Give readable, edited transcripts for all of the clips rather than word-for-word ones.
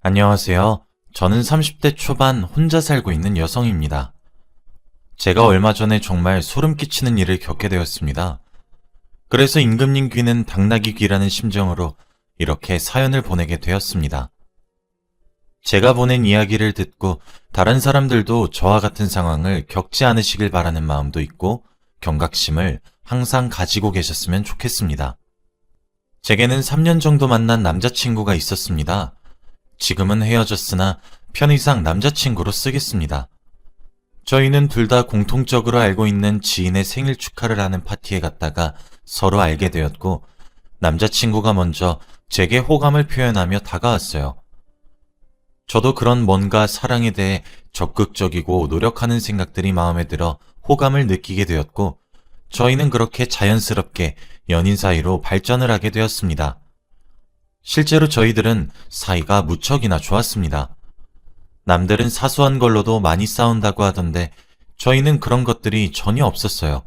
안녕하세요. 저는 30대 초반 혼자 살고 있는 여성입니다. 제가 얼마 전에 정말 소름 끼치는 일을 겪게 되었습니다. 그래서 임금님 귀는 당나귀 귀라는 심정으로 이렇게 사연을 보내게 되었습니다. 제가 보낸 이야기를 듣고 다른 사람들도 저와 같은 상황을 겪지 않으시길 바라는 마음도 있고 경각심을 항상 가지고 계셨으면 좋겠습니다. 제게는 3년 정도 만난 남자친구가 있었습니다. 지금은 헤어졌으나 편의상 남자친구로 쓰겠습니다. 저희는 둘 다 공통적으로 알고 있는 지인의 생일 축하를 하는 파티에 갔다가 서로 알게 되었고, 남자친구가 먼저 제게 호감을 표현하며 다가왔어요. 저도 그런 뭔가 사랑에 대해 적극적이고 노력하는 생각들이 마음에 들어 호감을 느끼게 되었고, 저희는 그렇게 자연스럽게 연인 사이로 발전을 하게 되었습니다. 실제로 저희들은 사이가 무척이나 좋았습니다. 남들은 사소한 걸로도 많이 싸운다고 하던데 저희는 그런 것들이 전혀 없었어요.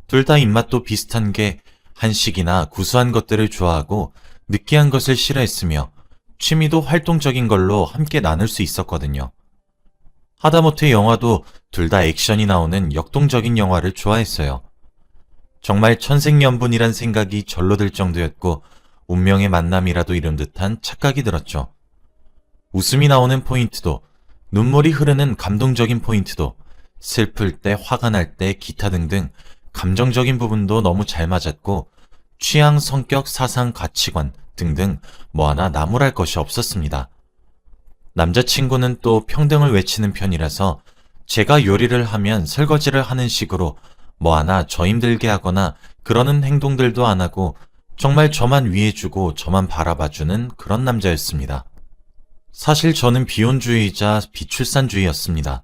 둘 다 입맛도 비슷한 게 한식이나 구수한 것들을 좋아하고 느끼한 것을 싫어했으며 취미도 활동적인 걸로 함께 나눌 수 있었거든요. 하다못해 영화도 둘 다 액션이 나오는 역동적인 영화를 좋아했어요. 정말 천생연분이란 생각이 절로 들 정도였고 운명의 만남이라도 이룬 듯한 착각이 들었죠. 웃음이 나오는 포인트도, 눈물이 흐르는 감동적인 포인트도, 슬플 때, 화가 날 때, 기타 등등 감정적인 부분도 너무 잘 맞았고 취향, 성격, 사상, 가치관 등등 뭐 하나 나무랄 것이 없었습니다. 남자친구는 또 평등을 외치는 편이라서 제가 요리를 하면 설거지를 하는 식으로 뭐 하나 저 힘들게 하거나 그러는 행동들도 안 하고 정말 저만 위해주고 저만 바라봐주는 그런 남자였습니다. 사실 저는 비혼주의이자 비출산주의였습니다.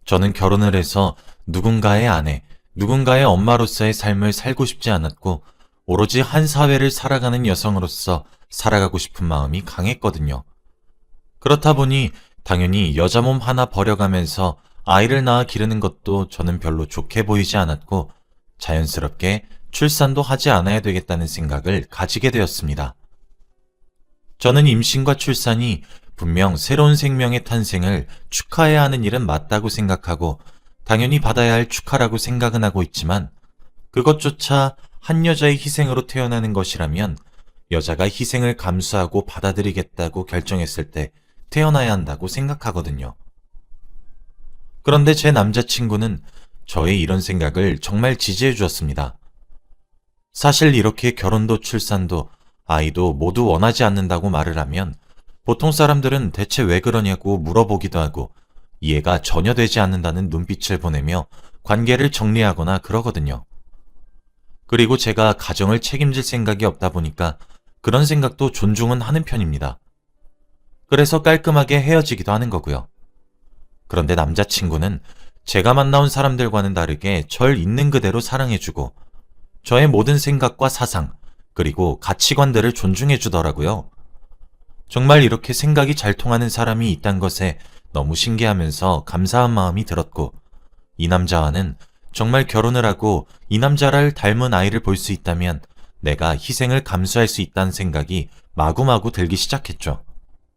저는 결혼을 해서 누군가의 아내, 누군가의 엄마로서의 삶을 살고 싶지 않았고 오로지 한 사회를 살아가는 여성으로서 살아가고 싶은 마음이 강했거든요. 그렇다 보니 당연히 여자 몸 하나 버려가면서 아이를 낳아 기르는 것도 저는 별로 좋게 보이지 않았고 자연스럽게 출산도 하지 않아야 되겠다는 생각을 가지게 되었습니다. 저는 임신과 출산이 분명 새로운 생명의 탄생을 축하해야 하는 일은 맞다고 생각하고 당연히 받아야 할 축하라고 생각은 하고 있지만 그것조차 한 여자의 희생으로 태어나는 것이라면 여자가 희생을 감수하고 받아들이겠다고 결정했을 때 태어나야 한다고 생각하거든요. 그런데 제 남자친구는 저의 이런 생각을 정말 지지해 주었습니다. 사실 이렇게 결혼도 출산도 아이도 모두 원하지 않는다고 말을 하면 보통 사람들은 대체 왜 그러냐고 물어보기도 하고 이해가 전혀 되지 않는다는 눈빛을 보내며 관계를 정리하거나 그러거든요. 그리고 제가 가정을 책임질 생각이 없다 보니까 그런 생각도 존중은 하는 편입니다. 그래서 깔끔하게 헤어지기도 하는 거고요. 그런데 남자친구는 제가 만나온 사람들과는 다르게 절 있는 그대로 사랑해주고 저의 모든 생각과 사상, 그리고 가치관들을 존중해 주더라고요. 정말 이렇게 생각이 잘 통하는 사람이 있단 것에 너무 신기하면서 감사한 마음이 들었고 이 남자와는 정말 결혼을 하고 이 남자를 닮은 아이를 볼 수 있다면 내가 희생을 감수할 수 있다는 생각이 마구마구 들기 시작했죠.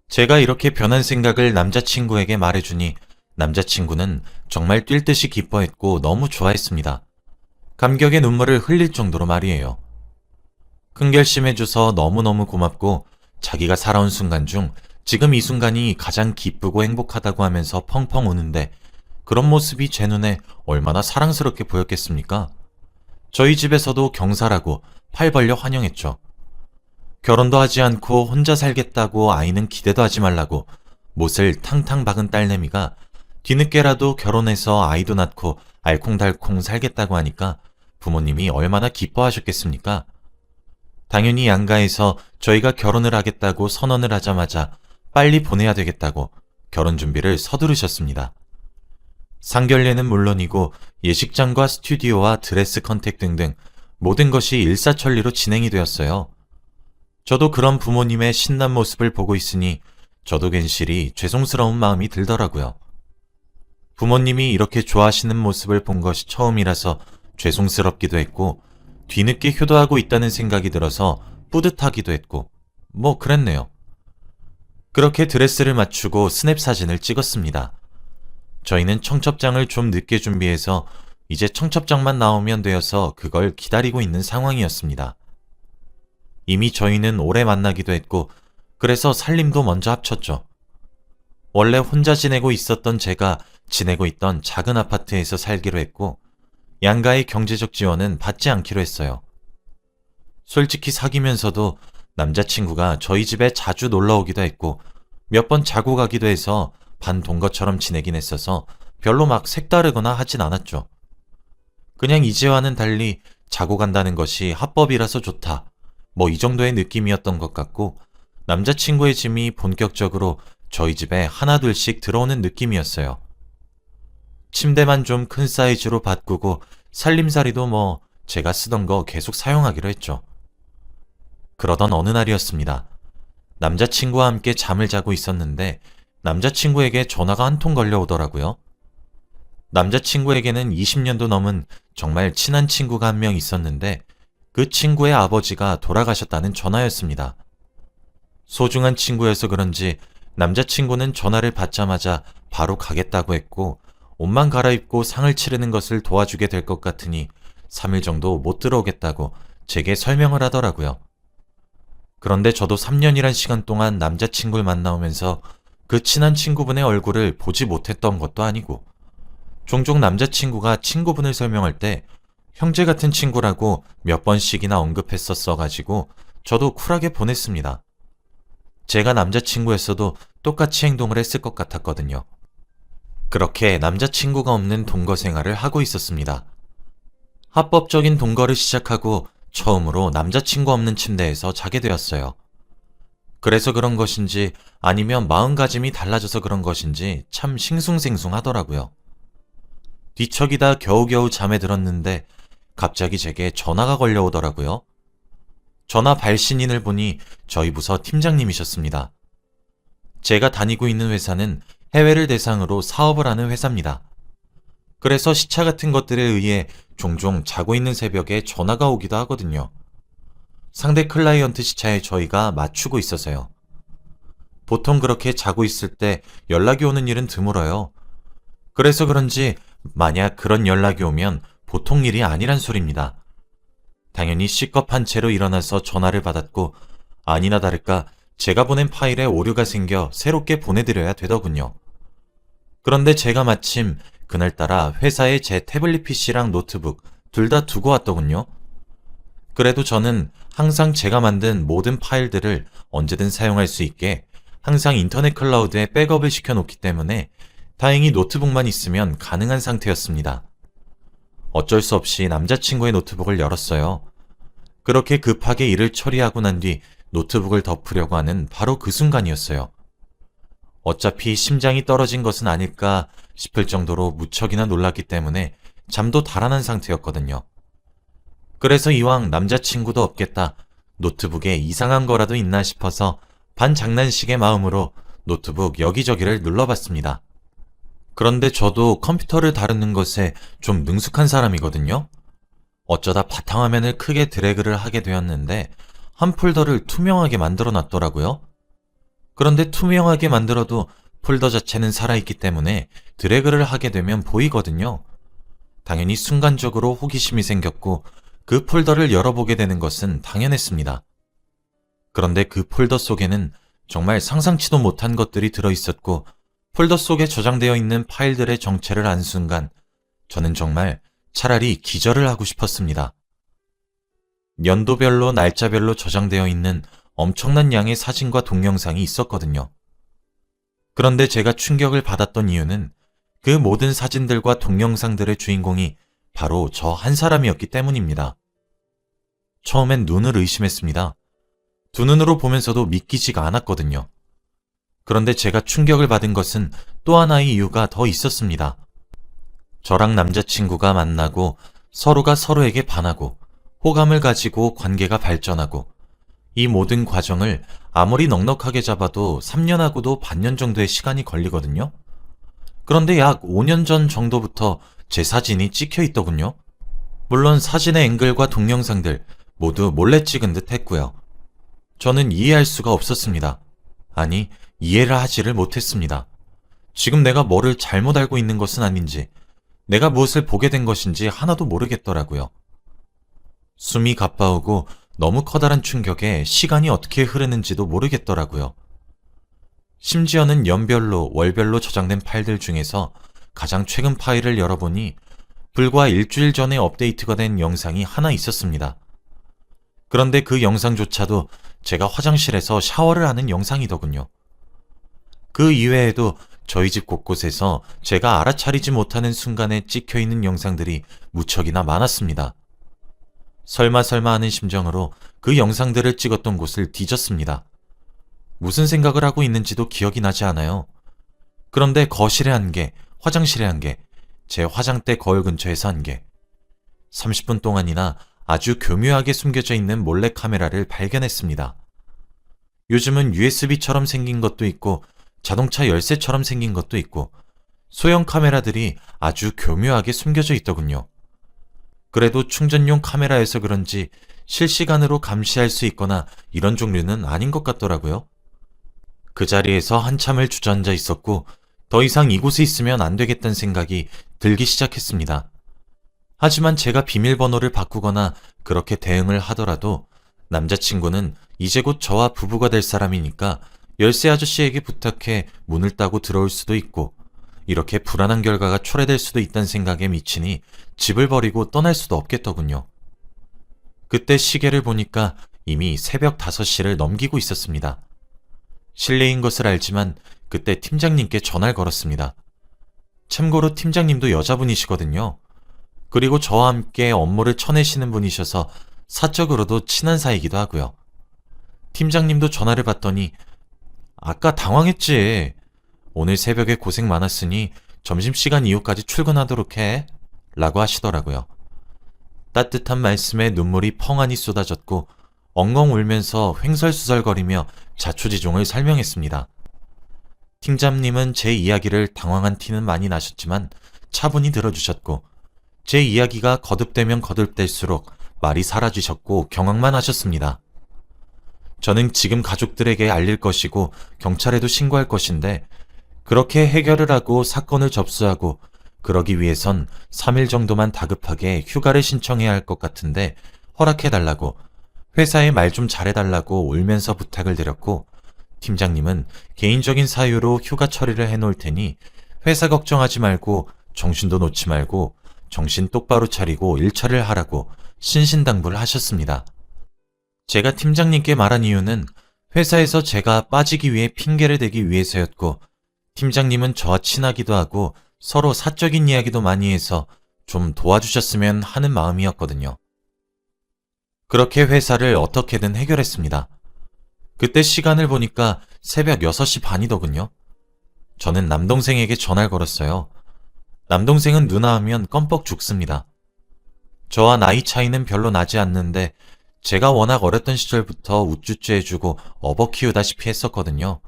제가 이렇게 변한 생각을 남자친구에게 말해주니 남자친구는 정말 뛸 듯이 기뻐했고 너무 좋아했습니다. 감격의 눈물을 흘릴 정도로 말이에요. 큰 결심해줘서 너무너무 고맙고 자기가 살아온 순간 중 지금 이 순간이 가장 기쁘고 행복하다고 하면서 펑펑 우는데 그런 모습이 제 눈에 얼마나 사랑스럽게 보였겠습니까? 저희 집에서도 경사라고 팔 벌려 환영했죠. 결혼도 하지 않고 혼자 살겠다고 아이는 기대도 하지 말라고 못을 탕탕 박은 딸내미가 뒤늦게라도 결혼해서 아이도 낳고 알콩달콩 살겠다고 하니까 부모님이 얼마나 기뻐하셨겠습니까? 당연히 양가에서 저희가 결혼을 하겠다고 선언을 하자마자 빨리 보내야 되겠다고 결혼 준비를 서두르셨습니다. 상견례는 물론이고 예식장과 스튜디오와 드레스 컨택 등등 모든 것이 일사천리로 진행이 되었어요. 저도 그런 부모님의 신난 모습을 보고 있으니 저도 괜시리 죄송스러운 마음이 들더라고요. 부모님이 이렇게 좋아하시는 모습을 본 것이 처음이라서 죄송스럽기도 했고 뒤늦게 효도하고 있다는 생각이 들어서 뿌듯하기도 했고 뭐 그랬네요. 그렇게 드레스를 맞추고 스냅 사진을 찍었습니다. 저희는 청첩장을 좀 늦게 준비해서 이제 청첩장만 나오면 되어서 그걸 기다리고 있는 상황이었습니다. 이미 저희는 오래 만나기도 했고 그래서 살림도 먼저 합쳤죠. 원래 혼자 지내고 있었던 제가 지내고 있던 작은 아파트에서 살기로 했고 양가의 경제적 지원은 받지 않기로 했어요. 솔직히 사귀면서도 남자친구가 저희 집에 자주 놀러 오기도 했고 몇 번 자고 가기도 해서 반동거처럼 지내긴 했어서 별로 막 색다르거나 하진 않았죠. 그냥 이제와는 달리 자고 간다는 것이 합법이라서 좋다. 뭐 이 정도의 느낌이었던 것 같고 남자친구의 짐이 본격적으로 저희 집에 하나둘씩 들어오는 느낌이었어요. 침대만 좀 큰 사이즈로 바꾸고 살림살이도 뭐 제가 쓰던 거 계속 사용하기로 했죠. 그러던 어느 날이었습니다. 남자친구와 함께 잠을 자고 있었는데 남자친구에게 전화가 한 통 걸려오더라고요. 남자친구에게는 20년도 넘은 정말 친한 친구가 한 명 있었는데 그 친구의 아버지가 돌아가셨다는 전화였습니다. 소중한 친구여서 그런지 남자친구는 전화를 받자마자 바로 가겠다고 했고 옷만 갈아입고 상을 치르는 것을 도와주게 될 것 같으니 3일 정도 못 들어오겠다고 제게 설명을 하더라고요. 그런데 저도 3년이란 시간 동안 남자친구를 만나오면서 그 친한 친구분의 얼굴을 보지 못했던 것도 아니고 종종 남자친구가 친구분을 설명할 때 형제 같은 친구라고 몇 번씩이나 언급했었어가지고 저도 쿨하게 보냈습니다. 제가 남자친구였어도 똑같이 행동을 했을 것 같았거든요. 그렇게 남자친구가 없는 동거 생활을 하고 있었습니다. 합법적인 동거를 시작하고 처음으로 남자친구 없는 침대에서 자게 되었어요. 그래서 그런 것인지 아니면 마음가짐이 달라져서 그런 것인지 참 싱숭생숭하더라고요. 뒤척이다 겨우겨우 잠에 들었는데 갑자기 제게 전화가 걸려오더라고요. 전화 발신인을 보니 저희 부서 팀장님이셨습니다. 제가 다니고 있는 회사는 해외를 대상으로 사업을 하는 회사입니다. 그래서 시차 같은 것들에 의해 종종 자고 있는 새벽에 전화가 오기도 하거든요. 상대 클라이언트 시차에 저희가 맞추고 있어서요. 보통 그렇게 자고 있을 때 연락이 오는 일은 드물어요. 그래서 그런지 만약 그런 연락이 오면 보통 일이 아니란 소리입니다. 당연히 시겁한 채로 일어나서 전화를 받았고 아니나 다를까 제가 보낸 파일에 오류가 생겨 새롭게 보내드려야 되더군요. 그런데 제가 마침 그날따라 회사에 제 태블릿 PC랑 노트북 둘 다 두고 왔더군요. 그래도 저는 항상 제가 만든 모든 파일들을 언제든 사용할 수 있게 항상 인터넷 클라우드에 백업을 시켜놓기 때문에 다행히 노트북만 있으면 가능한 상태였습니다. 어쩔 수 없이 남자친구의 노트북을 열었어요. 그렇게 급하게 일을 처리하고 난 뒤 노트북을 덮으려고 하는 바로 그 순간이었어요. 어차피 심장이 떨어진 것은 아닐까 싶을 정도로 무척이나 놀랐기 때문에 잠도 달아난 상태였거든요. 그래서 이왕 남자친구도 없겠다, 노트북에 이상한 거라도 있나 싶어서 반장난식의 마음으로 노트북 여기저기를 눌러봤습니다. 그런데 저도 컴퓨터를 다루는 것에 좀 능숙한 사람이거든요. 어쩌다 바탕화면을 크게 드래그를 하게 되었는데 한 폴더를 투명하게 만들어 놨더라고요. 그런데 투명하게 만들어도 폴더 자체는 살아있기 때문에 드래그를 하게 되면 보이거든요. 당연히 순간적으로 호기심이 생겼고 그 폴더를 열어보게 되는 것은 당연했습니다. 그런데 그 폴더 속에는 정말 상상치도 못한 것들이 들어있었고 폴더 속에 저장되어 있는 파일들의 정체를 안 순간 저는 정말 차라리 기절을 하고 싶었습니다. 연도별로 날짜별로 저장되어 있는 엄청난 양의 사진과 동영상이 있었거든요. 그런데 제가 충격을 받았던 이유는 그 모든 사진들과 동영상들의 주인공이 바로 저 한 사람이었기 때문입니다. 처음엔 눈을 의심했습니다. 두 눈으로 보면서도 믿기지가 않았거든요. 그런데 제가 충격을 받은 것은 또 하나의 이유가 더 있었습니다. 저랑 남자친구가 만나고 서로가 서로에게 반하고 호감을 가지고 관계가 발전하고 이 모든 과정을 아무리 넉넉하게 잡아도 3년하고도 반년 정도의 시간이 걸리거든요. 그런데 약 5년 전 정도부터 제 사진이 찍혀 있더군요. 물론 사진의 앵글과 동영상들 모두 몰래 찍은 듯 했고요. 저는 이해할 수가 없었습니다. 아니, 이해를 하지를 못했습니다. 지금 내가 뭐를 잘못 알고 있는 것은 아닌지, 내가 무엇을 보게 된 것인지 하나도 모르겠더라고요. 숨이 가빠오고 너무 커다란 충격에 시간이 어떻게 흐르는지도 모르겠더라고요. 심지어는 연별로, 월별로 저장된 파일들 중에서 가장 최근 파일을 열어보니 불과 일주일 전에 업데이트가 된 영상이 하나 있었습니다. 그런데 그 영상조차도 제가 화장실에서 샤워를 하는 영상이더군요. 그 이외에도 저희 집 곳곳에서 제가 알아차리지 못하는 순간에 찍혀있는 영상들이 무척이나 많았습니다. 설마 하는 심정으로 그 영상들을 찍었던 곳을 뒤졌습니다. 무슨 생각을 하고 있는지도 기억이 나지 않아요. 그런데 거실에 한 개, 화장실에 한 개, 제 화장대 거울 근처에서 한 개, 30분 동안이나 아주 교묘하게 숨겨져 있는 몰래카메라를 발견했습니다. 요즘은 USB처럼 생긴 것도 있고 자동차 열쇠처럼 생긴 것도 있고 소형 카메라들이 아주 교묘하게 숨겨져 있더군요. 그래도 충전용 카메라여서 그런지 실시간으로 감시할 수 있거나 이런 종류는 아닌 것 같더라고요. 그 자리에서 한참을 주저앉아 있었고 더 이상 이곳에 있으면 안 되겠다는 생각이 들기 시작했습니다. 하지만 제가 비밀번호를 바꾸거나 그렇게 대응을 하더라도 남자친구는 이제 곧 저와 부부가 될 사람이니까 열쇠 아저씨에게 부탁해 문을 따고 들어올 수도 있고 이렇게 불안한 결과가 초래될 수도 있다는 생각에 미치니 집을 버리고 떠날 수도 없겠더군요. 그때 시계를 보니까 이미 새벽 5시를 넘기고 있었습니다. 실례인 것을 알지만 그때 팀장님께 전화를 걸었습니다. 참고로 팀장님도 여자분이시거든요. 그리고 저와 함께 업무를 쳐내시는 분이셔서 사적으로도 친한 사이이기도 하고요. 팀장님도 전화를 받더니 아까 당황했지. 오늘 새벽에 고생 많았으니 점심시간 이후까지 출근하도록 해. 라고 하시더라고요. 따뜻한 말씀에 눈물이 펑하니 쏟아졌고 엉엉 울면서 횡설수설거리며 자초지종을 설명했습니다. 팀장님은 제 이야기를 당황한 티는 많이 나셨지만 차분히 들어주셨고 제 이야기가 거듭되면 거듭될수록 말이 사라지셨고 경악만 하셨습니다. 저는 지금 가족들에게 알릴 것이고 경찰에도 신고할 것인데 그렇게 해결을 하고 사건을 접수하고 그러기 위해선 3일 정도만 다급하게 휴가를 신청해야 할 것 같은데 허락해달라고 회사에 말 좀 잘해달라고 울면서 부탁을 드렸고 팀장님은 개인적인 사유로 휴가 처리를 해놓을 테니 회사 걱정하지 말고 정신도 놓지 말고 정신 똑바로 차리고 일처리를 하라고 신신당부를 하셨습니다. 제가 팀장님께 말한 이유는 회사에서 제가 빠지기 위해 핑계를 대기 위해서였고 팀장님은 저와 친하기도 하고 서로 사적인 이야기도 많이 해서 좀 도와주셨으면 하는 마음이었거든요. 그렇게 회사를 어떻게든 해결했습니다. 그때 시간을 보니까 새벽 6시 반이더군요. 저는 남동생에게 전화를 걸었어요. 남동생은 누나 하면 껌뻑 죽습니다. 저와 나이 차이는 별로 나지 않는데 제가 워낙 어렸던 시절부터 우쭈쭈 해주고 업어 키우다시피 했었거든요.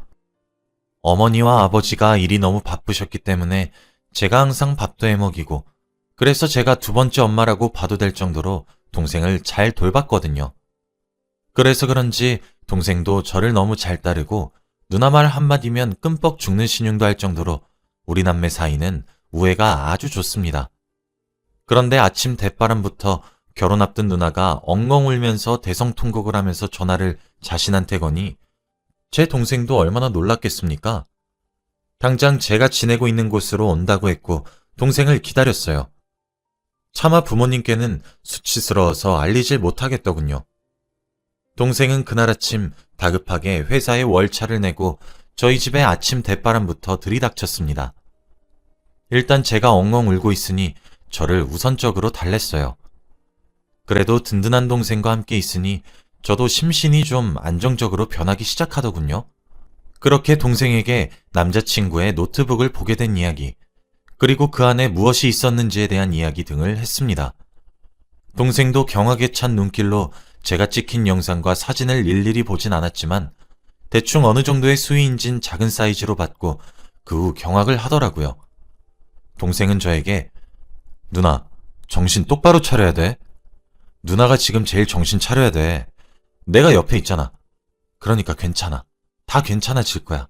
어머니와 아버지가 일이 너무 바쁘셨기 때문에 제가 항상 밥도 해먹이고 그래서 제가 두 번째 엄마라고 봐도 될 정도로 동생을 잘 돌봤거든요. 그래서 그런지 동생도 저를 너무 잘 따르고 누나 말 한마디면 끔뻑 죽는 신용도 할 정도로 우리 남매 사이는 우애가 아주 좋습니다. 그런데 아침 대바람부터 결혼 앞둔 누나가 엉엉 울면서 대성통곡을 하면서 전화를 자신한테 거니 제 동생도 얼마나 놀랐겠습니까? 당장 제가 지내고 있는 곳으로 온다고 했고 동생을 기다렸어요. 차마 부모님께는 수치스러워서 알리질 못하겠더군요. 동생은 그날 아침 다급하게 회사에 월차를 내고 저희 집에 아침 대바람부터 들이닥쳤습니다. 일단 제가 엉엉 울고 있으니 저를 우선적으로 달랬어요. 그래도 든든한 동생과 함께 있으니 저도 심신이 좀 안정적으로 변하기 시작하더군요. 그렇게 동생에게 남자친구의 노트북을 보게 된 이야기, 그리고 그 안에 무엇이 있었는지에 대한 이야기 등을 했습니다. 동생도 경악에 찬 눈길로 제가 찍힌 영상과 사진을 일일이 보진 않았지만 대충 어느 정도의 수위인진 작은 사이즈로 봤고 그 후 경악을 하더라고요. 동생은 저에게 누나, 정신 똑바로 차려야 돼. 누나가 지금 제일 정신 차려야 돼. 내가 옆에 있잖아. 그러니까 괜찮아. 다 괜찮아질 거야.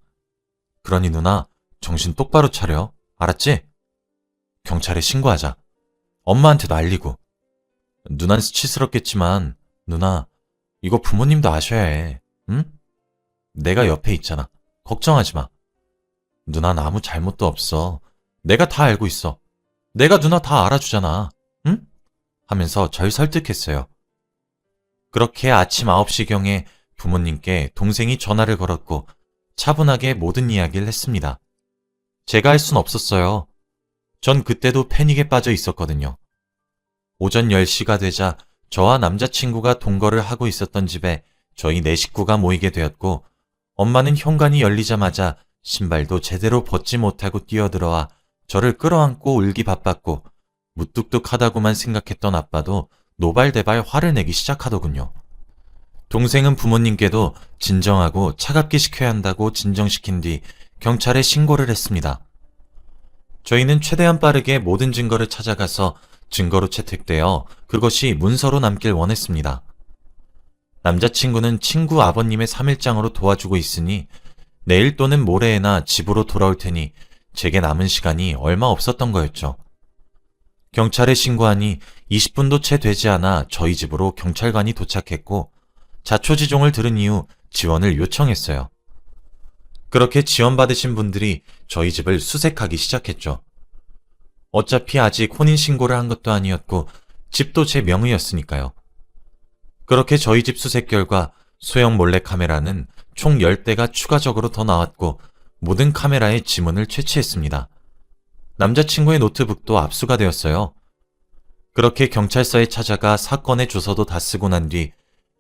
그러니 누나, 정신 똑바로 차려. 알았지? 경찰에 신고하자. 엄마한테도 알리고. 누난 수치스럽겠지만, 누나, 이거 부모님도 아셔야 해. 응? 내가 옆에 있잖아. 걱정하지 마. 누난 아무 잘못도 없어. 내가 다 알고 있어. 내가 누나 다 알아주잖아. 응? 하면서 절 설득했어요. 그렇게 아침 9시경에 부모님께 동생이 전화를 걸었고 차분하게 모든 이야기를 했습니다. 제가 할 순 없었어요. 전 그때도 패닉에 빠져 있었거든요. 오전 10시가 되자 저와 남자친구가 동거를 하고 있었던 집에 저희 네 식구가 모이게 되었고 엄마는 현관이 열리자마자 신발도 제대로 벗지 못하고 뛰어들어와 저를 끌어안고 울기 바빴고 무뚝뚝하다고만 생각했던 아빠도 노발대발 화를 내기 시작하더군요. 동생은 부모님께도 진정하고 차갑게 식혀야 한다고 진정시킨 뒤 경찰에 신고를 했습니다. 저희는 최대한 빠르게 모든 증거를 찾아가서 증거로 채택되어 그것이 문서로 남길 원했습니다. 남자친구는 친구 아버님의 3일장으로 도와주고 있으니 내일 또는 모레에나 집으로 돌아올 테니 제게 남은 시간이 얼마 없었던 거였죠. 경찰에 신고하니 20분도 채 되지 않아 저희 집으로 경찰관이 도착했고 자초지종을 들은 이후 지원을 요청했어요. 그렇게 지원받으신 분들이 저희 집을 수색하기 시작했죠. 어차피 아직 혼인신고를 한 것도 아니었고 집도 제 명의였으니까요. 그렇게 저희 집 수색 결과 소형 몰래카메라는 총 10대가 추가적으로 더 나왔고 모든 카메라에 지문을 채취했습니다. 남자친구의 노트북도 압수가 되었어요. 그렇게 경찰서에 찾아가 사건의 주소도 다 쓰고 난 뒤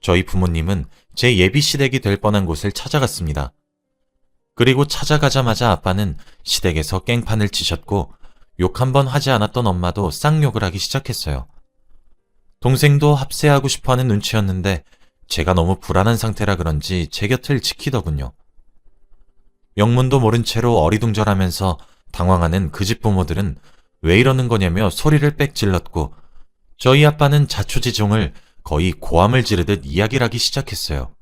저희 부모님은 제 예비 시댁이 될 뻔한 곳을 찾아갔습니다. 그리고 찾아가자마자 아빠는 시댁에서 깽판을 치셨고 욕 한 번 하지 않았던 엄마도 쌍욕을 하기 시작했어요. 동생도 합세하고 싶어하는 눈치였는데 제가 너무 불안한 상태라 그런지 제 곁을 지키더군요. 영문도 모른 채로 어리둥절하면서 당황하는 그 집 부모들은 왜 이러는 거냐며 소리를 빽 질렀고 저희 아빠는 자초지종을 거의 고함을 지르듯 이야기를 하기 시작했어요.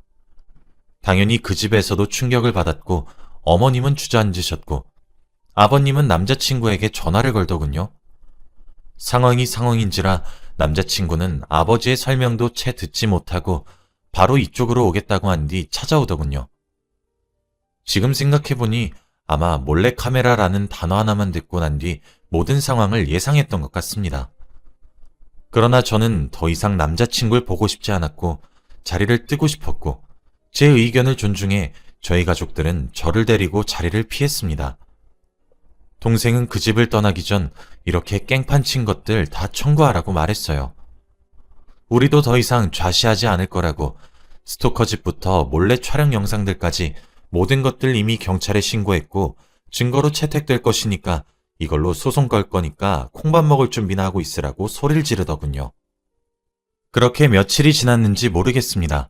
당연히 그 집에서도 충격을 받았고 어머님은 주저앉으셨고 아버님은 남자친구에게 전화를 걸더군요. 상황이 상황인지라 남자친구는 아버지의 설명도 채 듣지 못하고 바로 이쪽으로 오겠다고 한 뒤 찾아오더군요. 지금 생각해보니 아마 몰래카메라라는 단어 하나만 듣고 난 뒤 모든 상황을 예상했던 것 같습니다. 그러나 저는 더 이상 남자친구를 보고 싶지 않았고 자리를 뜨고 싶었고 제 의견을 존중해 저희 가족들은 저를 데리고 자리를 피했습니다. 동생은 그 집을 떠나기 전 이렇게 깽판 친 것들 다 청구하라고 말했어요. 우리도 더 이상 좌시하지 않을 거라고 스토커 집부터 몰래 촬영 영상들까지 모든 것들 이미 경찰에 신고했고 증거로 채택될 것이니까 이걸로 소송 걸 거니까 콩밥 먹을 준비나 하고 있으라고 소리를 지르더군요. 그렇게 며칠이 지났는지 모르겠습니다.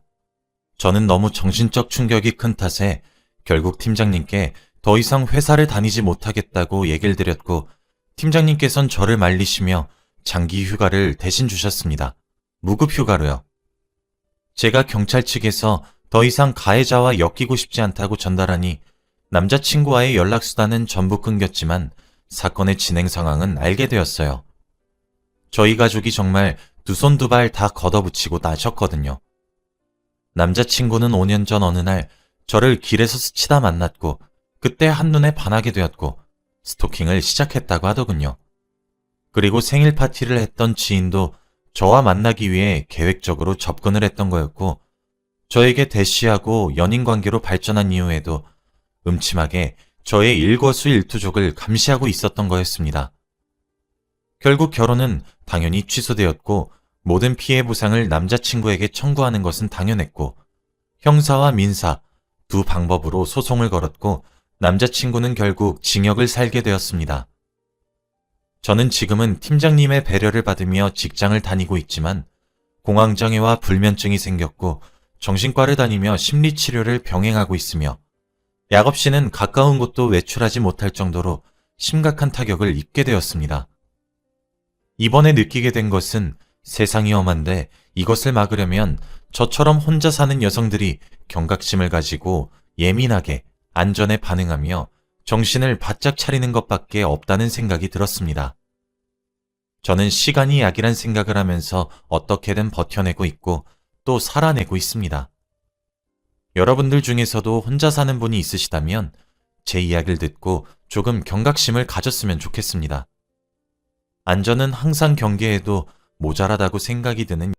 저는 너무 정신적 충격이 큰 탓에 결국 팀장님께 더 이상 회사를 다니지 못하겠다고 얘기를 드렸고 팀장님께선 저를 말리시며 장기 휴가를 대신 주셨습니다. 무급 휴가로요. 제가 경찰 측에서 더 이상 가해자와 엮이고 싶지 않다고 전달하니 남자친구와의 연락수단은 전부 끊겼지만 사건의 진행 상황은 알게 되었어요. 저희 가족이 정말 두 손 두 발 다 걷어붙이고 나셨거든요. 남자친구는 5년 전 어느 날 저를 길에서 스치다 만났고 그때 한눈에 반하게 되었고 스토킹을 시작했다고 하더군요. 그리고 생일 파티를 했던 지인도 저와 만나기 위해 계획적으로 접근을 했던 거였고 저에게 대시하고 연인 관계로 발전한 이후에도 음침하게 저의 일거수일투족을 감시하고 있었던 거였습니다. 결국 결혼은 당연히 취소되었고 모든 피해 보상을 남자친구에게 청구하는 것은 당연했고 형사와 민사 두 방법으로 소송을 걸었고 남자친구는 결국 징역을 살게 되었습니다. 저는 지금은 팀장님의 배려를 받으며 직장을 다니고 있지만 공황장애와 불면증이 생겼고 정신과를 다니며 심리치료를 병행하고 있으며 약 없이는 가까운 곳도 외출하지 못할 정도로 심각한 타격을 입게 되었습니다. 이번에 느끼게 된 것은 세상이 험한데 이것을 막으려면 저처럼 혼자 사는 여성들이 경각심을 가지고 예민하게 안전에 반응하며 정신을 바짝 차리는 것밖에 없다는 생각이 들었습니다. 저는 시간이 약이란 생각을 하면서 어떻게든 버텨내고 있고 또 살아내고 있습니다. 여러분들 중에서도 혼자 사는 분이 있으시다면 제 이야기를 듣고 조금 경각심을 가졌으면 좋겠습니다. 안전은 항상 경계해도 모자라다고 생각이 드는